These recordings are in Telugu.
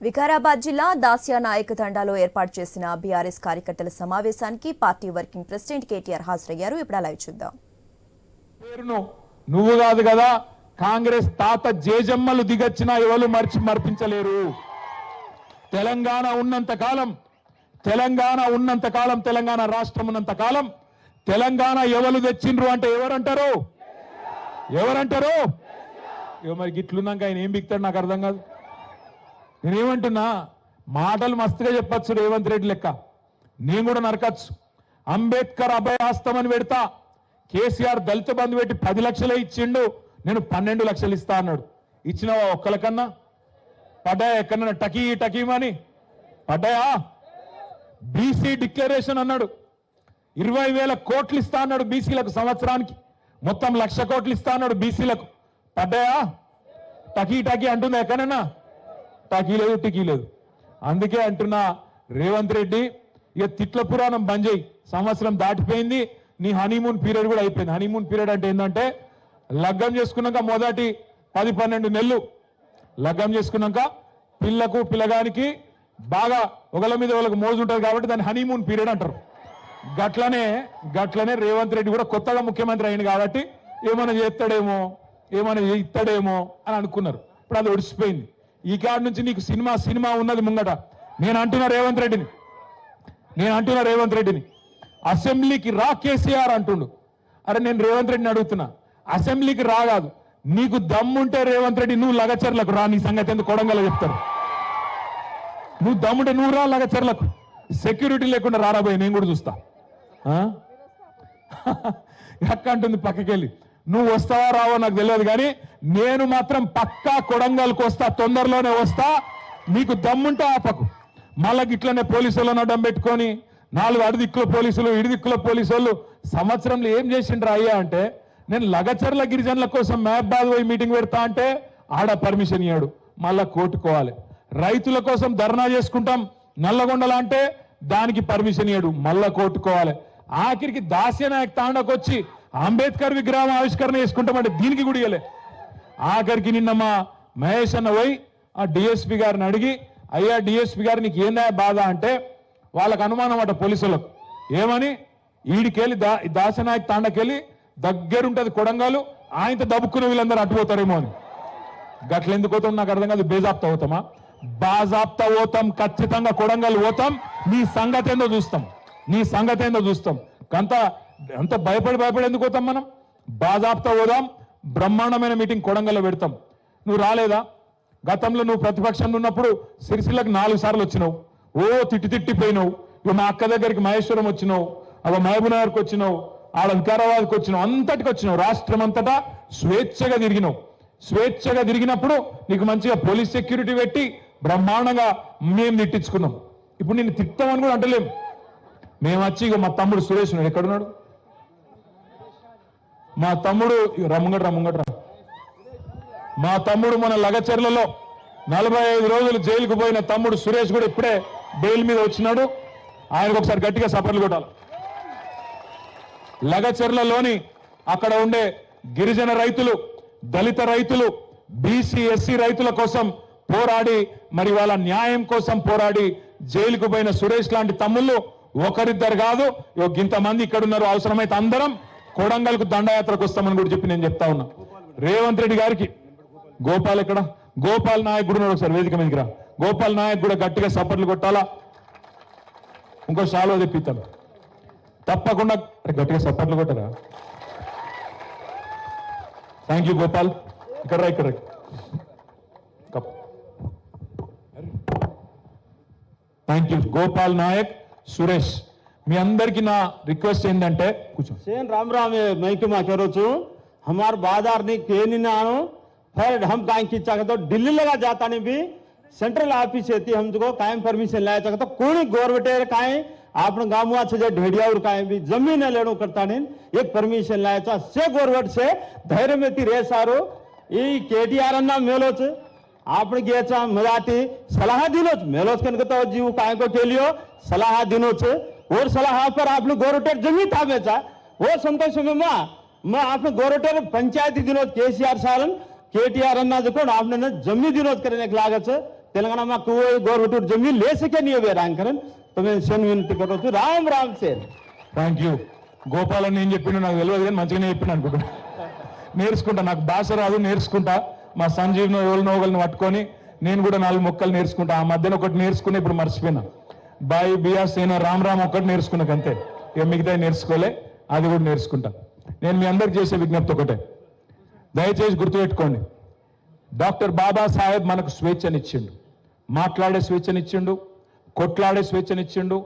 వికారాబాద్ జిల్లా దాస్యా నాయక్ తండాలో ఏర్పాటు చేసిన బీఆర్ఎస్ కార్యకర్తల సమావేశానికి పార్టీ వర్కింగ్ ప్రెసిడెంట్ కేటీఆర్ హాజరయ్యారు. ఇప్పుడు లైవ్ చూద్దాం. నువ్వు కాదు కదా కాంగ్రెస్ తాత జేజమ్మలు దిగొచ్చినా ఎవరు మర్పించలేరు. తెలంగాణ ఉన్నంత కాలం తెలంగాణ రాష్ట్రం ఉన్నంత కాలం తెలంగాణ ఎవరు తెచ్చిండ్రు అంటే ఎవరంటారు? మరి గిట్లున్నాక ఆయన ఏం బిక్తాడు నాకు అర్థం కాదు. నేనేమంటున్నా, మాటలు మస్తుగా చెప్పచ్చు రేవంత్ రెడ్డి లెక్క, నేను కూడా నరకచ్చు. అంబేద్కర్ అభయహస్తం అని పెడతా, కేసీఆర్ దళిత బంధు పెట్టి 10 లక్షలే ఇచ్చిండు, నేను 12 లక్షలు ఇస్తా అన్నాడు. ఇచ్చినవా ఒక్కలకన్నా? పడ్డాయా ఎక్కడన్నా? టకీమని పడ్డాయా? బీసీ డిక్లరేషన్ అన్నాడు, 20,000 కోట్లు ఇస్తా అన్నాడు బీసీలకు సంవత్సరానికి, మొత్తం 1,00,000 కోట్లు ఇస్తా అన్నాడు బీసీలకు. పడ్డాయా? టకీ అంటుందా ఎక్కడన్నా? టికీ లేదు. అందుకే అంటున్నా రేవంత్ రెడ్డి, ఇక తిట్ల పురాణం బంద్ చేయి. సంవత్సరం దాటిపోయింది, నీ హనీమూన్ పీరియడ్ కూడా అయిపోయింది. హనీమూన్ పీరియడ్ అంటే ఏంటంటే లగ్గం చేసుకున్నాక మొదటి 10-12 నెలలు లగ్గం చేసుకున్నాక పిల్లకు పిల్లగానికి బాగా ఒకళ్ళ మీద ఒకళ్ళకి మోజు ఉంటుంది కాబట్టి దాన్ని హనీమూన్ పీరియడ్ అంటారు. గట్లనే రేవంత్ రెడ్డి కూడా కొత్తగా ముఖ్యమంత్రి అయింది కాబట్టి ఏమైనా చేస్తాడేమో ఏమైనా ఇస్తాడేమో అని అనుకున్నారు. ఇప్పుడు అది ఒడిసిపోయింది. ఈ కాడ నుంచి నీకు సినిమా ఉన్నది ముంగట. నేను అంటున్నా రేవంత్ రెడ్డిని అసెంబ్లీకి రా కేసీఆర్ అంటుండు. అరే నేను రేవంత్ రెడ్డిని అడుగుతున్నా, అసెంబ్లీకి రా కాదు, నీకు దమ్ముంటే రేవంత్ రెడ్డి నువ్వు లగచర్లకు రా. నీ సంగతి ఎందుకు కొడంగల్ చెప్తారు. నువ్వు దమ్ముంటే నువ్వు రా లగచర్లకు, సెక్యూరిటీ లేకుండా రారాబోయే నేను కూడా చూస్తా. ఎక్క అంటుంది పక్కకెళ్ళి, నువ్వు వస్తావా రావో నాకు తెలియదు, కానీ నేను మాత్రం పక్కా కొడంగల్కి వస్తా, తొందరలోనే వస్తా. నీకు దమ్ముంటే ఆపకు. మళ్ళీ ఇట్లనే పోలీసులను అడ్డం పెట్టుకొని 4 అడిదిక్కుల పోలీసులు ఇడిదిక్కుల పోలీసులు సంవత్సరంలో ఏం చేసిండ్రా అయ్యా అంటే, నేను లగచర్ల గిరిజనుల కోసం మహబాద్ పోయి మీటింగ్ పెడతా అంటే ఆడ పర్మిషన్ ఇయ్యాడు, మళ్ళా కోర్టుకోవాలి. రైతుల కోసం ధర్నా చేసుకుంటాం నల్లగొండలా అంటే దానికి పర్మిషన్ ఇయ్యాడు, మళ్ళా కోర్టుకోవాలి. ఆఖరికి దాస్యా నాయక్ తాండకు వచ్చి అంబేద్కర్ విగ్రహం ఆవిష్కరణ చేసుకుంటామంటే దీనికి కూడా ఇయ్యలే. ఆఖరికి నిన్న మా మహేష్ అన్న పోయి ఆ డిఎస్పీ గారిని అడిగి, అయ్యా డిఎస్పీ గారు నీకు ఏందా బాధ అంటే, వాళ్ళకు అనుమానం అట పోలీసులకు, ఏమని ఈడికెళ్ళి దాస్యా నాయక్ తాండకెళ్ళి దగ్గరుంటది కొడంగల్, ఆయనతో దబ్బుకున్న వీళ్ళందరూ అటుపోతారేమో అని. గట్లెందుకు పోతాం నాకు అర్థం కాదు. బేజాప్తా పోతామా? బాజాప్తా పోతాం, ఖచ్చితంగా కొడంగల్ పోతాం. నీ సంగతి ఏందో చూస్తాం. అంత భయపడి ఎందుకు పోతాం మనం? బాజాప్తా పోదాం. బ్రహ్మాండమైన మీటింగ్ కొడంగల్లో పెడతాం. నువ్వు రాలేదా? గతంలో నువ్వు ప్రతిపక్షంలో ఉన్నప్పుడు సిరిసిల్లకు 4 సార్లు వచ్చినావు, తిట్టిపోయినావు. ఇక మా అక్క దగ్గరికి మహేశ్వరం వచ్చినావు, మహబూబ్నగర్కి వచ్చినావు, ఆడ వికారాబాద్కి వచ్చినావు, అంతటికి వచ్చినావు. రాష్ట్రం అంతటా స్వేచ్ఛగా తిరిగినప్పుడు నీకు మంచిగా పోలీస్ సెక్యూరిటీ పెట్టి బ్రహ్మాండంగా మేము తిట్టించుకున్నాం. ఇప్పుడు నేను తిట్టామని కూడా అంటలేము. మేము వచ్చి ఇక మా తమ్ముడు సురేష్ ఎక్కడున్నాడు? మా తమ్ముడు రమ్మంగట్రా మా తమ్ముడు మన లగచర్లలో 45 రోజులు జైలుకు పోయిన తమ్ముడు సురేష్ కూడా ఇప్పుడే బెయిల్ మీద వచ్చినాడు. ఆయనకు ఒకసారి గట్టిగా సపర్లు కొట్టాలి. లగచర్లలోని అక్కడ ఉండే గిరిజన రైతులు, దళిత రైతులు, బీసీ ఎస్సీ రైతుల కోసం పోరాడి, మరి వాళ్ళ న్యాయం కోసం పోరాడి జైలుకు పోయిన సురేష్ లాంటి తమ్ముళ్ళు ఒకరిద్దరు కాదు, ఇంతమంది ఇక్కడ ఉన్నారు. అవసరమైతే అందరం కొడంగల్కు దండయాత్రకు వస్తామని కూడా చెప్పి నేను చెప్తా ఉన్నా. రేవంత్ రెడ్డి గారికి గోపాల్ ఎక్కడ? గోపాల్ నాయక్ కూడా ఉన్నాడు, ఒకసారి వేదిక మీదకి రా. గోపాల్ నాయక్ కూడా గట్టిగా సపర్లు కొట్టాలా. ఇంకో షాలో తెప్పిస్తాను తప్పకుండా, గట్టిగా సపర్లు కొట్టరా. Thank you Gopal. ఇక్కడ థ్యాంక్ యూ గోపాల్ నాయక్, సురేష్. మీ అందరికి నా రిక్వెస్ట్ ఏంటంటే కూర్చో. సేన్ राम मैं क्यों करो छू हमार बाजार नहीं के नहीं आनो फिर हम काहे की चाहे तो दिल्ली लगा जाता नहीं भी सेंट्रल ऑफिस थी हमको कायम परमिशन लाया चाहे तो कोई गवर्नमेंट काहे आपने गाँव से ढेडिया और काहे भी जमीन लेनो करता नहीं एक परमिशन लाया था से गवर्नमेंट से धैर्य में ती रे सारो ये केटीआर अन्ना मेलोच आपने घ्यायचा मराठी सलाह दिनोच मेलोच कन तो जीव काय को केलियो सलाह दिनोच और सलाह पर आपने गवर्नमेंट जमीन थांबेचा वो संतोष में मैं आपने गवर्नमेंट पंचायती दिनोच केसीआर सालन केटीआर अन्ना जो आपने जमीन दिनोच करने लागत तेलंगाना में कोई गवर्नमेंट जमीन ले सके नहीं है रैंकरन तो मैं सेन विनती करो तो राम राम से థ్యాంక్ యూ గోపాలని నేను చెప్పిండు నాకు తెలియదు కానీ మంచిగానే చెప్పిండు అనుకుంటా నేర్చుకుంటా నాకు భాష రాదు నేర్చుకుంటా మా సంజీవ్నో ఎవరినో ఒకరిని పట్టుకొని నేను కూడా 4 మొక్కలు నేర్చుకుంటా ఆ మధ్యన ఒకటి నేర్చుకుని ఇప్పుడు మర్చిపోయినా బాయి బియా సేన రామ్ రామ్ ఒకటి నేర్చుకున్నాక అంతే ఇక మిగతా నేర్చుకోలే అది కూడా నేర్చుకుంటా నేను మీ అందరికి చేసే విజ్ఞప్తి ఒకటే దయచేసి గుర్తుపెట్టుకోండి డాక్టర్ బాబాసాహెబ్ మనకు స్వేచ్ఛనిచ్చిండు మాట్లాడే స్వేచ్ఛనిచ్చిండు కొట్లాడే స్వేచ్ఛనిచ్చిండు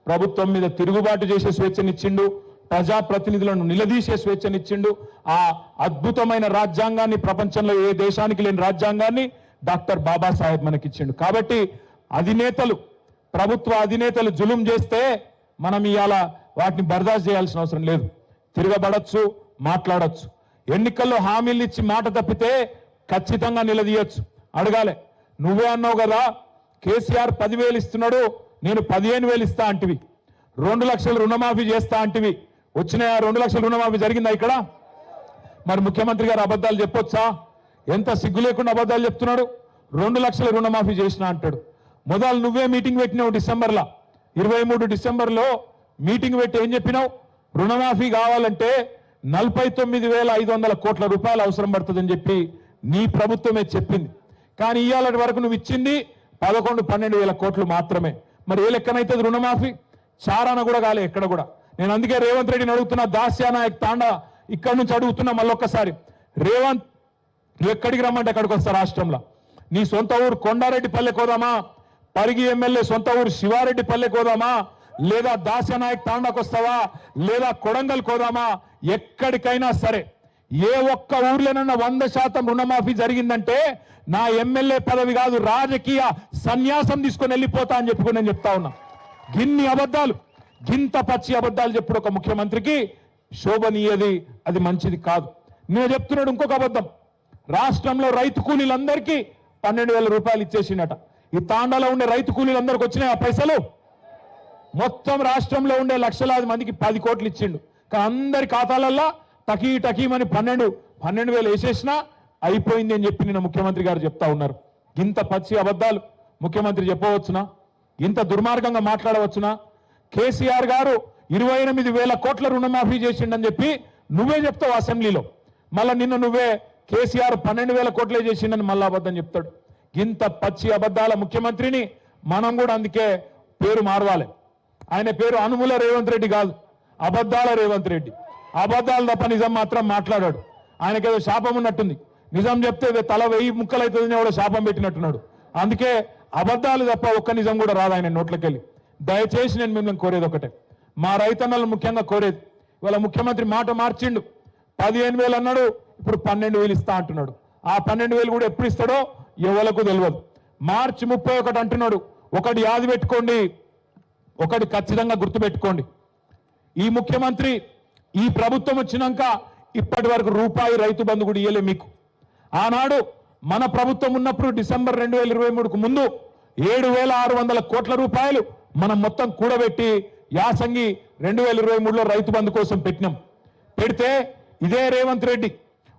ప్రభుత్వం మీద తిరుగుబాటు చేసే స్వేచ్ఛనిచ్చిండు ప్రజాప్రతినిధులను నిలదీసే స్వేచ్ఛనిచ్చిండు ఆ అద్భుతమైన రాజ్యాంగాన్ని ప్రపంచంలో ఏ దేశానికి లేని రాజ్యాంగాన్ని డాక్టర్ బాబాసాహెబ్ మనకిచ్చిండు కాబట్టి అధినేతలు ప్రభుత్వ అధినేతలు జులుం చేస్తే మనం ఇవాళ వాటిని బర్దాస్తు చేయాల్సిన అవసరం లేదు తిరగబడచ్చు మాట్లాడొచ్చు ఎన్నికల్లో హామీలు ఇచ్చి మాట తప్పితే ఖచ్చితంగా నిలదీయొచ్చు అడగాలి నువ్వే అన్నావు కదా కేసీఆర్ 10,000 ఇస్తున్నాడు నేను 15,000 ఇస్తా అంటివి 2 లక్షల రుణమాఫీ చేస్తా అంటివి వచ్చిన 2 లక్షల రుణమాఫీ జరిగిందా ఇక్కడ మరి ముఖ్యమంత్రి గారు అబద్ధాలు చెప్పొచ్చా ఎంత సిగ్గు లేకుండా అబద్ధాలు చెప్తున్నాడు 2 లక్షల రుణమాఫీ చేసిన అంటాడు మొదలు నువ్వే మీటింగ్ పెట్టినావు డిసెంబర్లో 23 డిసెంబర్లో మీటింగ్ పెట్టి ఏం చెప్పినావు రుణమాఫీ కావాలంటే 49,500 కోట్ల రూపాయలు అవసరం పడుతుందని చెప్పి నీ ప్రభుత్వమే చెప్పింది కానీ ఇవాళ వరకు నువ్వు ఇచ్చింది 11-12 కోట్లు మాత్రమే మరి ఏ లెక్కనైతే రుణమాఫీ చారాన కూడా కాలే ఎక్కడ కూడా నేను అందుకే రేవంత్ రెడ్డిని అడుగుతున్నా దాస్యానాయక్ తాండా ఇక్కడ నుంచి అడుగుతున్నా మళ్ళొక్కసారి రేవంత్ నువ్వు ఎక్కడికి రమ్మంటే ఎక్కడికి వస్తా రాష్ట్రంలో నీ సొంత ఊరు కొండారెడ్డి పల్లెకి పోదామా పరిగి ఎమ్మెల్యే సొంత ఊరు శివారెడ్డి పల్లెకి పోదామా లేదా దాస్యానాయక్ తాండాకు వస్తావా లేదా కొడంగల్ కోదామా ఎక్కడికైనా సరే ఏ ఒక్క ఊర్లోనన్నా 100% రుణమాఫీ జరిగిందంటే నా ఎమ్మెల్యే పదవి కాదు రాజకీయ సన్యాసం తీసుకొని వెళ్ళిపోతా అని చెప్పి నేను చెప్తా ఉన్నా గిన్ని అబద్ధాలు గింత పచ్చి అబద్ధాలు చెప్పుడు ఒక ముఖ్యమంత్రికి శోభనీయది అది మంచిది కాదు నేను చెప్తున్నాడు ఇంకొక అబద్ధం రాష్ట్రంలో రైతు కూలీలందరికీ 12,000 రూపాయలు ఇచ్చేసినట ఈ తాండాలో ఉండే రైతు కూలీలందరికీ వచ్చినాయి ఆ పైసలు మొత్తం రాష్ట్రంలో ఉండే లక్షలాది మందికి 10 కోట్లు ఇచ్చిండు అందరి ఖాతాలల్లో టకీమని 12,000 వేసేసినా అయిపోయింది అని చెప్పి నిన్న ముఖ్యమంత్రి గారు చెప్తా ఉన్నారు ఇంత పచ్చి అబద్ధాలు ముఖ్యమంత్రి చెప్పవచ్చునా ఇంత దుర్మార్గంగా మాట్లాడవచ్చునా కేసీఆర్ గారు 28,000 కోట్ల రుణమాఫీ చేసిండని చెప్పి నువ్వే చెప్తావు అసెంబ్లీలో మళ్ళా నిన్న నువ్వే కేసీఆర్ 12,000 కోట్లే చేసిండని మళ్ళా అబద్ధం చెప్తాడు ఇంత పచ్చి అబద్ధాల ముఖ్యమంత్రిని మనం కూడా అందుకే పేరు మారవాలి ఆయన పేరు అనుముల రేవంత్ రెడ్డి కాదు అబద్ధాల రేవంత్ రెడ్డి అబద్ధాలు తప్ప నిజం మాత్రం మాట్లాడాడు ఆయనకేదో శాపం ఉన్నట్టుంది నిజం చెప్తే తల 1000 ముక్కలు అవుతుందని కూడా శాపం పెట్టినట్టున్నాడు అందుకే అబద్ధాలు తప్ప ఒక్క నిజం కూడా రాదు ఆయన నోట్లకెళ్ళి దయచేసి నేను మిమ్మల్ని కోరేది ఒకటే మా రైతన్నలను ముఖ్యంగా కోరేది ఇవాళ ముఖ్యమంత్రి మాట మార్చిండు 15,000 అన్నాడు ఇప్పుడు 12,000 ఇస్తా అంటున్నాడు ఆ 12,000 కూడా ఎప్పుడు ఇస్తాడో ఎవరికి తెలియదు మార్చి 31 అంటున్నాడు ఒకటి యాది పెట్టుకోండి ఒకటి ఖచ్చితంగా గుర్తుపెట్టుకోండి ఈ ముఖ్యమంత్రి ఈ ప్రభుత్వం వచ్చినాక ఇప్పటి వరకు రూపాయి రైతు బంధు కూడా ఇయ్యలే మీకు ఆనాడు మన ప్రభుత్వం ఉన్నప్పుడు డిసెంబర్ 2023కు ముందు 7,600 కోట్ల రూపాయలు మనం మొత్తం కూడబెట్టి యాసంగి 2023లో రైతు బంధు కోసం పెట్టినాం పెడితే ఇదే రేవంత్ రెడ్డి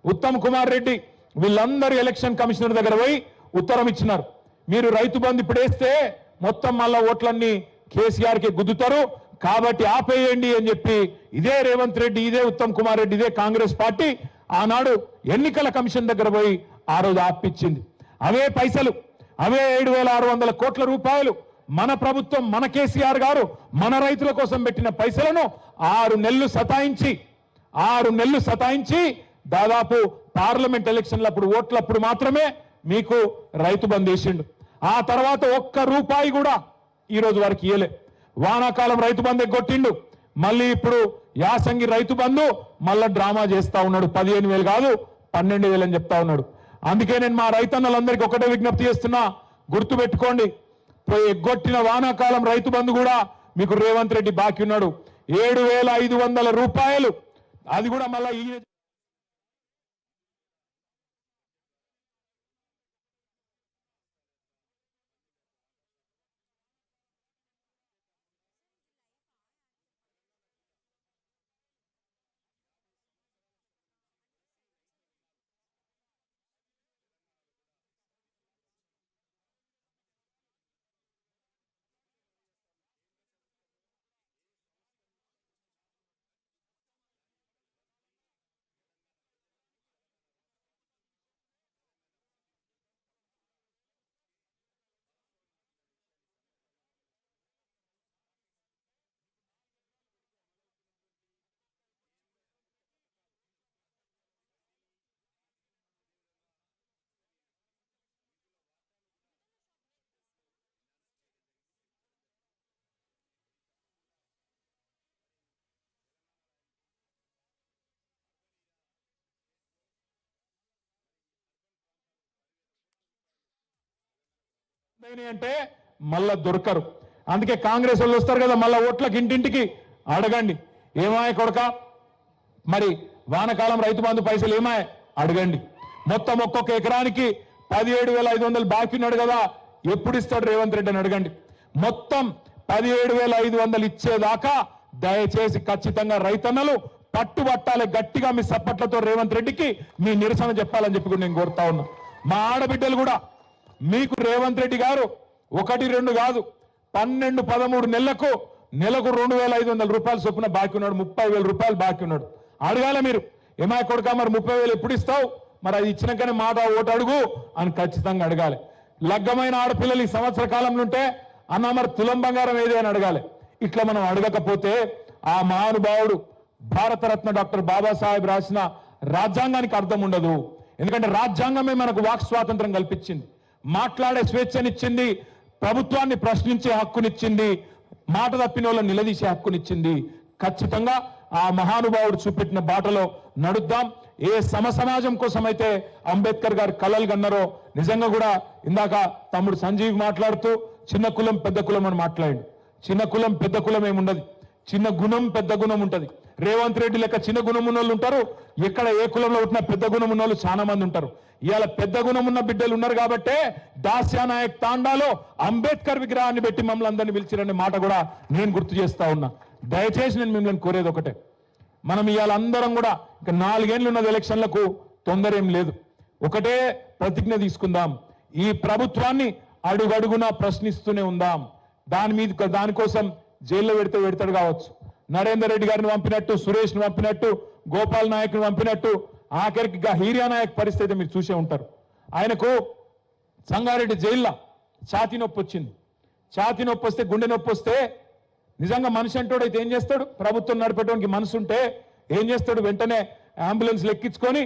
ఉత్తమ్ కుమార్ రెడ్డి వీళ్ళందరూ ఎలక్షన్ కమిషనర్ దగ్గర పోయి ఉత్తరం ఇచ్చినారు మీరు రైతు బంధు ఇప్పుడు వేస్తే మొత్తం మళ్ళా ఓట్లన్నీ కేసీఆర్ కి గుద్దుతారు కాబట్టి ఆపేయండి అని చెప్పి ఇదే రేవంత్ రెడ్డి ఇదే ఉత్తమ్ కుమార్ రెడ్డి ఇదే కాంగ్రెస్ పార్టీ ఆనాడు ఎన్నికల కమిషన్ దగ్గర పోయి ఆ రోజు ఆపిచ్చింది అవే పైసలు అవే 7,600 కోట్ల రూపాయలు మన ప్రభుత్వం మన కేసీఆర్ గారు మన రైతుల కోసం పెట్టిన పైసలను 6 నెలలు సతాయించి దాదాపు పార్లమెంట్ ఎలక్షన్లప్పుడు ఓట్లప్పుడు మాత్రమే మీకు రైతు బంద్ వేసిండు ఆ తర్వాత ఒక్క రూపాయి కూడా ఈ రోజు వరకు ఇయ్యలే వానాకాలం రైతు బంధు ఎగ్గొట్టిండు మళ్ళీ ఇప్పుడు యాసంగి రైతు బంధు మళ్ళా డ్రామా చేస్తా ఉన్నాడు 15,000 కాదు 12,000 అని చెప్తా ఉన్నాడు అందుకే నేను మా రైతన్నలందరికీ ఒకటే విజ్ఞప్తి చేస్తున్నా గుర్తు పెట్టుకోండి ఎగ్గొట్టిన వానాకాలం రైతు బంధు కూడా మీకు రేవంత్ రెడ్డి బాకీ ఉన్నాడు 7,500 రూపాయలు అది కూడా మళ్ళా ఈ అంటే మళ్ళా దొరకరు. అందుకే కాంగ్రెస్ వాళ్ళు వస్తారు కదా మళ్ళా ఓట్లకి ఇంటింటికి అడగండి ఏమాయ కొడక మరి వానకాలం రైతు బంధు పైసలు ఏమాయ అడగండి. మొత్తం ఒక్కొక్క ఎకరానికి 17,500 బాకీ ఉన్నాడు కదా ఎప్పుడు ఇస్తాడు రేవంత్ రెడ్డి అని అడగండి. మొత్తం 17,500 ఇచ్చేదాకా దయచేసి ఖచ్చితంగా రైతన్నలు పట్టుబట్టాలి. గట్టిగా మీ సప్పట్లతో రేవంత్ రెడ్డికి మీ నిరసన చెప్పాలని చెప్పి కూడా నేను కోరుతా ఉన్నా. మా ఆడబిడ్డలు కూడా మీకు రేవంత్ రెడ్డి గారు 1-2 కాదు 12-13 నెలలకు 2,500 రూపాయలు చొప్పున బాకీ ఉన్నాడు. 30,000 రూపాయలు బాకీ ఉన్నాడు. అడగాల మీరు ఏమాయ కొడుక మరి 30,000 ఎప్పుడు ఇస్తావు, మరి అది ఇచ్చినాకనే మాట ఓటు అడుగు అని ఖచ్చితంగా అడగాలి. లగ్గమైన ఆడపిల్లలు ఈ సంవత్సర కాలంలో ఉంటే అన్న మరి తులం బంగారం ఏది అని అడగాలి. ఇట్లా మనం అడగకపోతే ఆ మహానుభావుడు భారతరత్న డాక్టర్ బాబాసాహెబ్ రాసిన రాజ్యాంగానికి అర్థం ఉండదు. ఎందుకంటే రాజ్యాంగమే మనకు వాక్ స్వాతంత్రం కల్పించింది, మాట్లాడే స్వేచ్ఛనిచ్చింది, ప్రభుత్వాన్ని ప్రశ్నించే హక్కునిచ్చింది, మాట తప్పిన వాళ్ళని నిలదీసే హక్కునిచ్చింది. ఖచ్చితంగా ఆ మహానుభావుడు చూపెట్టిన బాటలో నడుద్దాం. ఏ సమాజం కోసం అయితే అంబేద్కర్ గారు కలలు కన్నారో నిజంగా కూడా ఇందాక తమ్ముడు సంజీవ్ మాట్లాడుతూ చిన్న కులం పెద్ద కులం అని మాట్లాడు. చిన్న కులం పెద్ద కులం ఏముండదు, చిన్న గుణం పెద్ద గుణం ఉంటది. రేవంత్ రెడ్డి లెక్క చిన్న గుణం ఉన్న వాళ్ళు ఉంటారు, ఎక్కడ ఏ కులంలో ఉంటున్నా పెద్ద గుణం ఉన్న వాళ్ళు చాలా మంది ఉంటారు. ఇవాళ పెద్ద గుణం ఉన్న బిడ్డలు ఉన్నారు కాబట్టే దాస్యానాయక్ తాండాలో అంబేద్కర్ విగ్రహాన్ని పెట్టి మమ్మల్ని అందరినీ పిలిచిరనే మాట కూడా నేను గుర్తు చేస్తా ఉన్నా. దయచేసి నేను మిమ్మల్ని కోరేది ఒకటే, మనం ఇవాళ అందరం కూడా ఇక 4 ఏళ్ళు ఉన్నది ఎలక్షన్లకు తొందర ఏం లేదు. ఒకటే ప్రతిజ్ఞ తీసుకుందాం, ఈ ప్రభుత్వాన్ని అడుగడుగునా ప్రశ్నిస్తూనే ఉందాం. దానికోసం జైల్లో పెడతాడు కావచ్చు, నరేందర్ రెడ్డి గారిని పంపినట్టు, సురేష్ ని పంపినట్టు, గోపాల్ నాయక్ ని పంపినట్టు, ఆఖరికి హీరియా నాయక్ పరిస్థితి మీరు చూసే ఉంటారు. ఆయనకు సంగారెడ్డి జైల్లో ఛాతీ నొప్పి వచ్చింది. ఛాతీ నొప్పి వస్తే, గుండె నొప్పి వస్తే నిజంగా మనిషి అంటోడైతే ఏం చేస్తాడు, ప్రభుత్వం నడిపేటానికి మనసు ఉంటే ఏం చేస్తాడు, వెంటనే అంబులెన్స్ ఎక్కించుకొని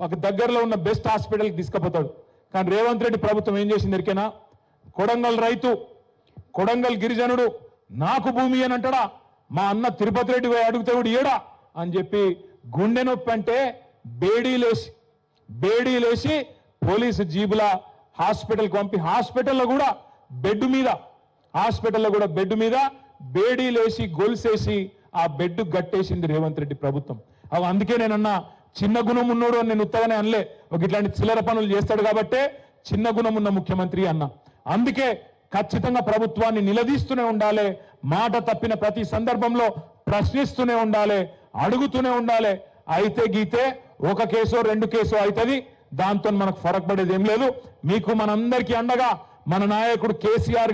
ఒక దగ్గరలో ఉన్న బెస్ట్ హాస్పిటల్కి తీసుకుపోతాడు. కానీ రేవంత్ రెడ్డి ప్రభుత్వం ఏం చేసింది ఎరికేనా, కొడంగల్ రైతు, కొడంగల్ గిరిజనుడు నాకు భూమి అని అంటాడా, మా అన్న తిరుపతి రెడ్డి అడిగితే కూడా ఏడా అని చెప్పి గుండె నొప్పి అంటే బేడీలేసి పోలీసు జీబుల హాస్పిటల్కి పంపి హాస్పిటల్లో కూడా బెడ్ మీద బేడీలేసి గొలుసేసి ఆ బెడ్ గట్టేసింది రేవంత్ రెడ్డి ప్రభుత్వం. అందుకే నేనన్నా చిన్న గుణం ఉన్నోడు అని నేను ఉత్తగానే అనలే, ఒక ఇట్లాంటి చిల్లర పనులు చేస్తాడు కాబట్టే చిన్న గుణం ఉన్న ముఖ్యమంత్రి అన్నా. అందుకే ఖచ్చితంగా ప్రభుత్వాన్ని నిలదీస్తూనే ఉండాలి, మాట తప్పిన ప్రతి సందర్భంలో ప్రశ్నిస్తూనే ఉండాలి, అడుగుతూనే ఉండాలి. అయితే గీతే 1 కేసో 2 కేసో అవుతుంది, దాంతో మనకు ఫరక్ పడేది ఏం లేదు. మీకు మనందరికీ అండగా మన నాయకుడు కేసీఆర్